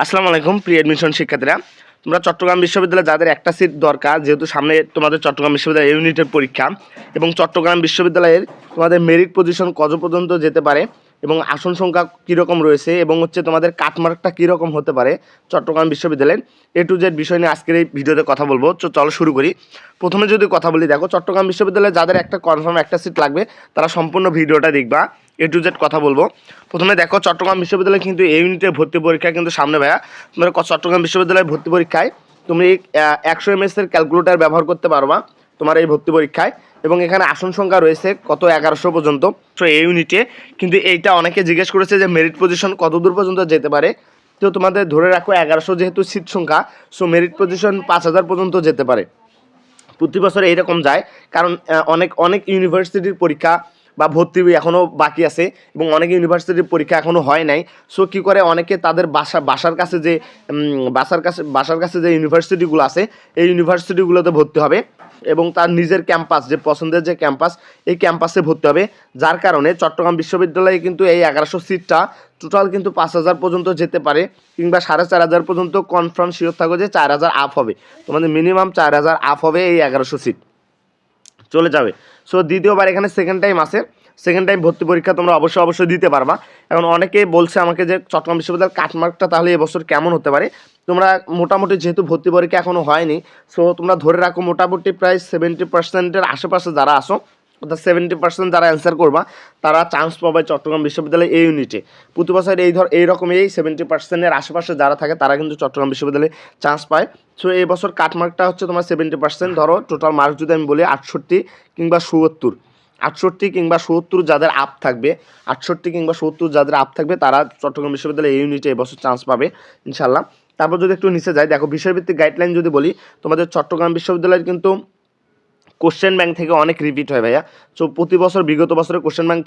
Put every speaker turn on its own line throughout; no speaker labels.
আসসালামু আলাইকুম প্রিয় অ্যাডমিশন শিক্ষার্থীরা, তোমরা চট্টগ্রাম বিশ্ববিদ্যালয়ে যাদের একটা সিট দরকার, যেহেতু সামনে তোমাদের চট্টগ্রাম বিশ্ববিদ্যালয় ইউনিটের পরীক্ষা এবং চট্টগ্রাম বিশ্ববিদ্যালয়ের তোমাদের মেরিট পজিশন কত পর্যন্ত যেতে পারে এবং আসন সংখ্যা কীরকম রয়েছে এবং তোমাদের কাটমার্কটা কীরকম হতে পারে চট্টগ্রাম বিশ্ববিদ্যালয়ের A to Z বিষয় নিয়ে আজকের এই ভিডিওতে কথা বলবো। চলো শুরু করি। প্রথমে যদি কথা বলি, দেখো চট্টগ্রাম বিশ্ববিদ্যালয়ে যাদের একটা কনফার্ম একটা সিট লাগবে তারা সম্পূর্ণ ভিডিওটা দেখবা, A to Z কথা বলবো। প্রথমে দেখো চট্টগ্রাম বিশ্ববিদ্যালয়ে কিন্তু এই ইউনিটের ভর্তি পরীক্ষা কিন্তু সামনে ভাইয়া। তোমরা চট্টগ্রাম বিশ্ববিদ্যালয়ের ভর্তি পরীক্ষায় তুমি 100 mS এর ক্যালকুলেটর ব্যবহার করতে পারবা তোমার এই ভর্তি পরীক্ষায়, এবং এখানে আসন সংখ্যা রয়েছে কত 1100 পর্যন্ত। তো এই ইউনিটে কিন্তু এইটা অনেকে জিজ্ঞেস করেছে যে মেরিট পজিশন কত দূর পর্যন্ত যেতে পারে। তো তোমাদের ধরে রাখো 1100 যেহেতু সিট সংখ্যা, সো মেরিট পজিশন 5000 পর্যন্ত যেতে পারে। প্রতি বছর এইরকম যায়, কারণ অনেক ইউনিভার্সিটির পরীক্ষা বা ভর্তি এখনও বাকি আছে এবং অনেক ইউনিভার্সিটির পরীক্ষা এখনও হয় নাই। সো কী করে অনেকে তাদের বাসার কাছে যে ইউনিভার্সিটিগুলো আছে এই ইউনিভার্সিটিগুলোতে ভর্তি হবে এবং তার নিজের ক্যাম্পাস, যে পছন্দের যে ক্যাম্পাস, এই ক্যাম্পাসে ভর্তি হবে। যার কারণে চট্টগ্রাম বিশ্ববিদ্যালয়ে কিন্তু এই 1100 সিটটা টোটাল কিন্তু 5000 পর্যন্ত যেতে পারে, কিংবা 4500 পর্যন্ত কনফার্ম শিওর থাকো যে 4000 আপ হবে। তোমাদের মিনিমাম 4000 আপ হবে এই 1100 সিট চলে যাবে। সো দ্বিতীয়বার এখানে সেকেন্ড টাইম ভর্তি পরীক্ষা তোমরা অবশ্যই দিতে পারবা। এখন অনেকে বলছে আমাকে যে চট্টগ্রাম বিশ্ববিদ্যালয়ের কাটমার্কটা তাহলে এবছর কেমন হতে পারে। তোমরা মোটামুটি যেহেতু ভর্তি পরীক্ষা এখনও হয়নি, সো তোমরা ধরে রাখো মোটামুটি প্রায় 70%-এর আশেপাশে যারা আসো, অর্থাৎ 70% যারা অ্যান্সার করবা তারা চান্স পাবে চট্টগ্রাম বিশ্ববিদ্যালয়ে এই ইউনিটে। প্রতি বছর এইরকম 70%-এর আশেপাশে যারা থাকে তারা কিন্তু চট্টগ্রাম বিশ্ববিদ্যালয়ে চান্স পায়। সো এই বছর কাটমার্কটা হচ্ছে তোমার 70%। ধরো টোটাল মার্ক যদি আমি বলি 68 কিংবা 70 যাদের আপ থাকবে, 68 কিংবা 70 যাদের আপ থাকবে তারা চট্টগ্রাম বিশ্ববিদ্যালয়ে এই ইউনিটে এবছর চান্স পাবে ইনশাল্লাহ। তারপর যদি একটু নিচে যাই, দেখো বিষয়ভিত্তিক গাইডলাইন যদি বলি, তোমাদের চট্টগ্রাম বিশ্ববিদ্যালয়ের কিন্তু কোশ্চেন ব্যাংক থেকে অনেক রিপিট হয় ভাইয়া। সো প্রতি বছর বিগত বছরের কোশ্চেন ব্যাংক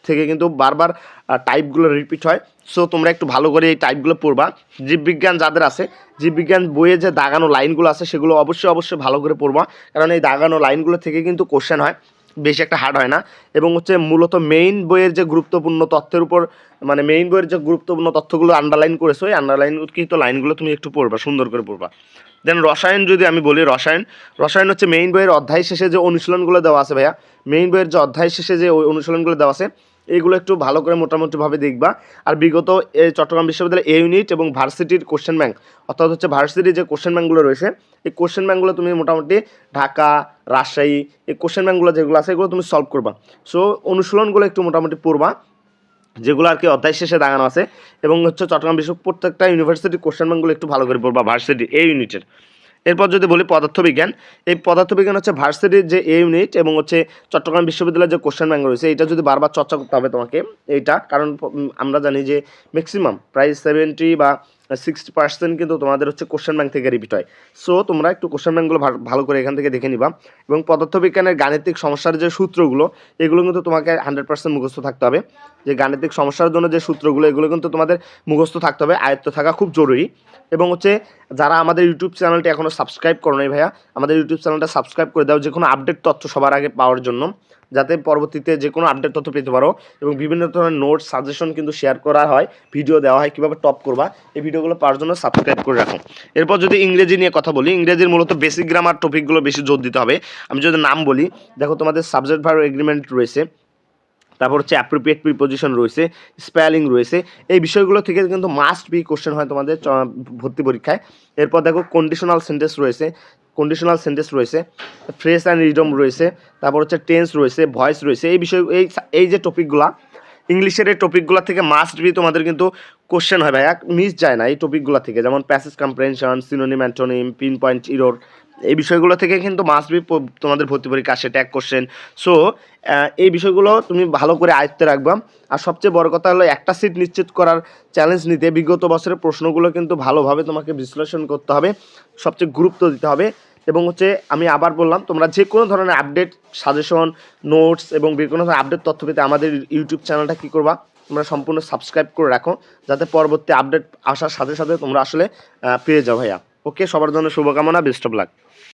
থেকে কিন্তু বারবার টাইপগুলো রিপিট হয়। সো তোমরা একটু ভালো করে এই টাইপগুলো পড়বা। জীববিজ্ঞান যাদের আছে, জীববিজ্ঞান বইয়ে যে দাগানো লাইনগুলো আছে সেগুলো অবশ্যই ভালো করে পড়বা, কারণ এই দাগানো লাইনগুলো থেকে কিন্তু কোশ্চেন হয়, বেশি একটা হার্ড হয় না। এবং মূলত মেইন বইয়ের যে গুরুত্বপূর্ণ তথ্যের উপর, মেইন বইয়ের যে গুরুত্বপূর্ণ তথ্যগুলো আন্ডারলাইন করেছো, ওই আন্ডারলাইনকৃত লাইনগুলো তুমি একটু পড়বা, সুন্দর করে পড়বা। দেন রসায়ন যদি আমি বলি, রসায়ন হচ্ছে মেইন বইয়ের অধ্যায় শেষে যে অনুশীলনগুলো দেওয়া আছে ভাইয়া, মেইন বইয়ের যে অধ্যায় শেষে যে অনুশীলনগুলো দেওয়া আছে এইগুলো একটু ভালো করে মোটামুটিভাবে দেখবা। আর বিগত এই চট্টগ্রাম বিশ্ববিদ্যালয়ের এ ইউনিট এবং ভার্সিটির কোশ্চেন ব্যাংক, অর্থাৎ ভার্সিটির যে কোশ্চেন ব্যাংকগুলো রয়েছে, এই কোশ্চেন ব্যাংকগুলো তুমি মোটামুটি ঢাকা, রাজশাহী, এই কোশ্চেন ব্যাংকগুলো যেগুলো আছে এগুলো তুমি সলভ করবা। সো অনুশীলনগুলো একটু মোটামুটি পড়বা, যেগুলো আর কি অধ্যায় শেষে দাগানো আছে। এবং চট্টগ্রাম প্রত্যেকটা ইউনিভার্সিটির কোশ্চেন ব্যাংকগুলো একটু ভালো করে পড়বা ভার্সিটি এই ইউনিটের। এরপর যদি বলি পদার্থবিজ্ঞান, এই পদার্থবিজ্ঞান হচ্ছে ভার্সিটির যে এ ইউনিট এবং চট্টগ্রাম বিশ্ববিদ্যালয়ের যে কোশ্চেন ব্যাংক রয়েছে, এটা যদি বারবার চর্চা করতে হবে তোমাকে এইটা, কারণ আমরা জানি যে ম্যাক্সিমাম প্রায় 70 বা 60% কিন্তু তোমাদের কোশ্চেন ব্যাংক থেকে রিপিট হয়। সো তোমরা একটু কোশ্চেন ব্যাংকগুলো ভালো করে এখান থেকে দেখে নিবা। এবং পদার্থবিজ্ঞানের গাণিতিক সমস্যার যে সূত্রগুলো, এগুলো কিন্তু তোমাকে 100% মুখস্থ থাকতে হবে। যে গাণিতিক সমস্যার জন্য যে সূত্রগুলো, এগুলো কিন্তু তোমাদের মুখস্থ থাকতে হবে, আয়ত্ত থাকা খুব জরুরি। এবং যারা আমাদের ইউটিউব চ্যানেলটি এখনও সাবস্ক্রাইব করো নাই ভাইয়া, আমাদের ইউটিউব চ্যানেলটা সাবস্ক্রাইব করে দাও, যে কোনো আপডেট তথ্য সবার আগে পাওয়ার জন্য, যাতে পরবর্তীতে যে কোনো আপডেট তথ্য পেতে পারো। এবং বিভিন্ন ধরনের নোটস সাজেশন কিন্তু শেয়ার করা হয়, ভিডিও দেওয়া হয় কীভাবে টপ করবা, এই ভিডিওগুলো পাওয়ার জন্য সাবস্ক্রাইব করে রাখো। এরপর যদি ইংরেজি নিয়ে কথা বলি, ইংরেজির মূলত বেসিক গ্রামার টপিকগুলো বেশি জোর দিতে হবে। আমি যদি নাম বলি, দেখো তোমাদের সাবজেক্ট ভার্ব এগ্রিমেন্ট রয়েছে, তারপর অ্যাপ্রোপ্রিয়েট প্রিপোজিশন রয়েছে, স্পেলিং রয়েছে, এই বিষয়গুলো থেকে কিন্তু মাস্ট বি কোশ্চেন হয় তোমাদের ভর্তি পরীক্ষায়। এরপর দেখো কন্ডিশনাল সেন্টেন্স রয়েছে, ফ্রেজ অ্যান্ড রিডম রয়েছে, তারপর টেন্স রয়েছে, ভয়েস রয়েছে। এই বিষয় এই যে টপিকগুলো ইংলিশের এই টপিকগুলো থেকে মাস্ট বি তোমাদের কিন্তু কোশ্চেন হয় ভাইয়া, মিস যায় না এই টপিকগুলো থেকে। যেমন passage comprehension, synonym, antonym, pin point error, এই বিষয়গুলো থেকে কিন্তু মাস্ট বি তোমাদের ভর্তি পরীক্ষা আসে ট্যাগ কোশ্চেন। সো এই বিষয়গুলো তুমি ভালো করে আয়ত্তে রাখবা। আর সবচেয়ে বড় কথা হলো একটা সিট নিশ্চিত করার চ্যালেঞ্জ নিতে বিগত বছরের প্রশ্নগুলো কিন্তু ভালোভাবে তোমাকে বিশ্লেষণ করতে হবে, সবচেয়ে গুরুত্ব দিতে হবে। এবং আমি আবার বললাম, তোমরা যে কোনো ধরনের আপডেট সাজেশন, নোটস এবং বিভিন্ন ধরনের আপডেট তথ্য পেতে আমাদের ইউটিউব চ্যানেলটা কী করবা, তোমরা সম্পূর্ণ সাবস্ক্রাইব করে রাখো, যাতে পরবর্তী আপডেট আসার সাথে সাথে তোমরা আসলে পেয়ে যাও ভাইয়া। ওকে, সবার জন্য শুভকামনা, বেস্ট অফ লাক।